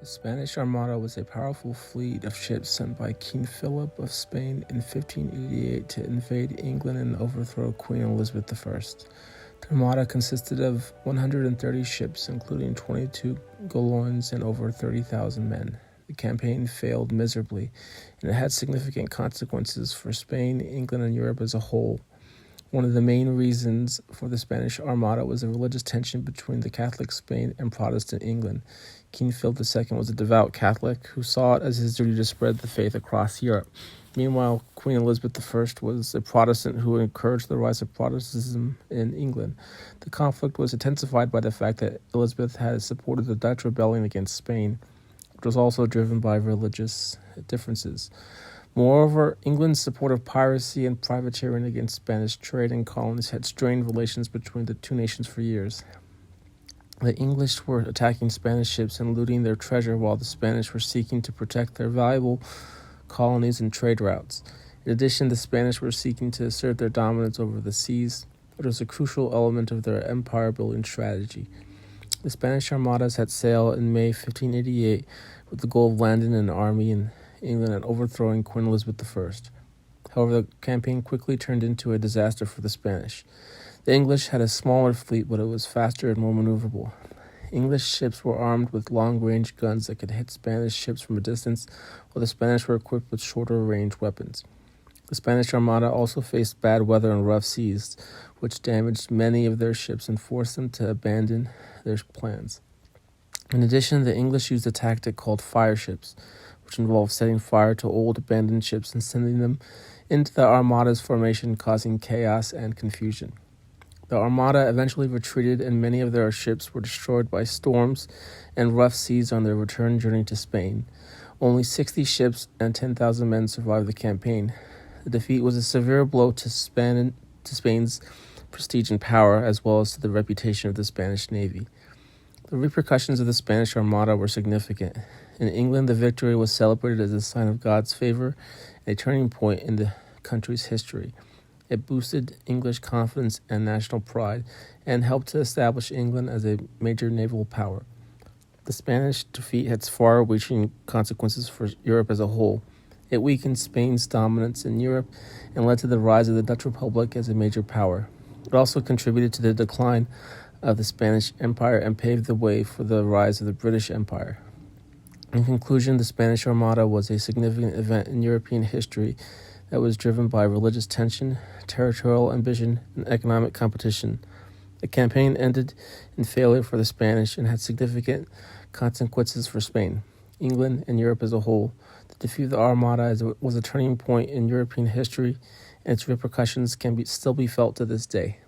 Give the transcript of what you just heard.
The Spanish Armada was a powerful fleet of ships sent by King Philip of Spain in 1588 to invade England and overthrow Queen Elizabeth I. The Armada consisted of 130 ships, including 22 galleons and over 30,000 men. The campaign failed miserably, and it had significant consequences for Spain, England, and Europe as a whole. One of the main reasons for the Spanish Armada was the religious tension between the Catholic Spain and Protestant England. King Philip II was a devout Catholic who saw it as his duty to spread the faith across Europe. Meanwhile, Queen Elizabeth I was a Protestant who encouraged the rise of Protestantism in England. The conflict was intensified by the fact that Elizabeth had supported the Dutch rebellion against Spain, which was also driven by religious differences. Moreover, England's support of piracy and privateering against Spanish trade and colonies had strained relations between the two nations for years. The English were attacking Spanish ships and looting their treasure, while the Spanish were seeking to protect their valuable colonies and trade routes. In addition, the Spanish were seeking to assert their dominance over the seas, which was a crucial element of their empire-building strategy. The Spanish armadas had sailed in May 1588 with the goal of landing an army in England and overthrowing Queen Elizabeth I. However, the campaign quickly turned into a disaster for the Spanish. The English had a smaller fleet, but it was faster and more maneuverable. English ships were armed with long-range guns that could hit Spanish ships from a distance, while the Spanish were equipped with shorter-range weapons. The Spanish Armada also faced bad weather and rough seas, which damaged many of their ships and forced them to abandon their plans. In addition, the English used a tactic called fire ships, which involved setting fire to old abandoned ships and sending them into the Armada's formation, causing chaos and confusion. The Armada eventually retreated, and many of their ships were destroyed by storms and rough seas on their return journey to Spain. Only 60 ships and 10,000 men survived the campaign. The defeat was a severe blow to Spain's prestige and power, as well as to the reputation of the Spanish Navy. The repercussions of the Spanish Armada were significant. In England, the victory was celebrated as a sign of God's favor and a turning point in the country's history. It boosted English confidence and national pride and helped to establish England as a major naval power. The Spanish defeat had far-reaching consequences for Europe as a whole. It weakened Spain's dominance in Europe and led to the rise of the Dutch Republic as a major power. It also contributed to the decline of the Spanish Empire and paved the way for the rise of the British Empire. In conclusion, the Spanish Armada was a significant event in European history that was driven by religious tension, territorial ambition, and economic competition. The campaign ended in failure for the Spanish and had significant consequences for Spain, England, and Europe as a whole. The defeat of the Armada was a turning point in European history, and its repercussions can still be felt to this day.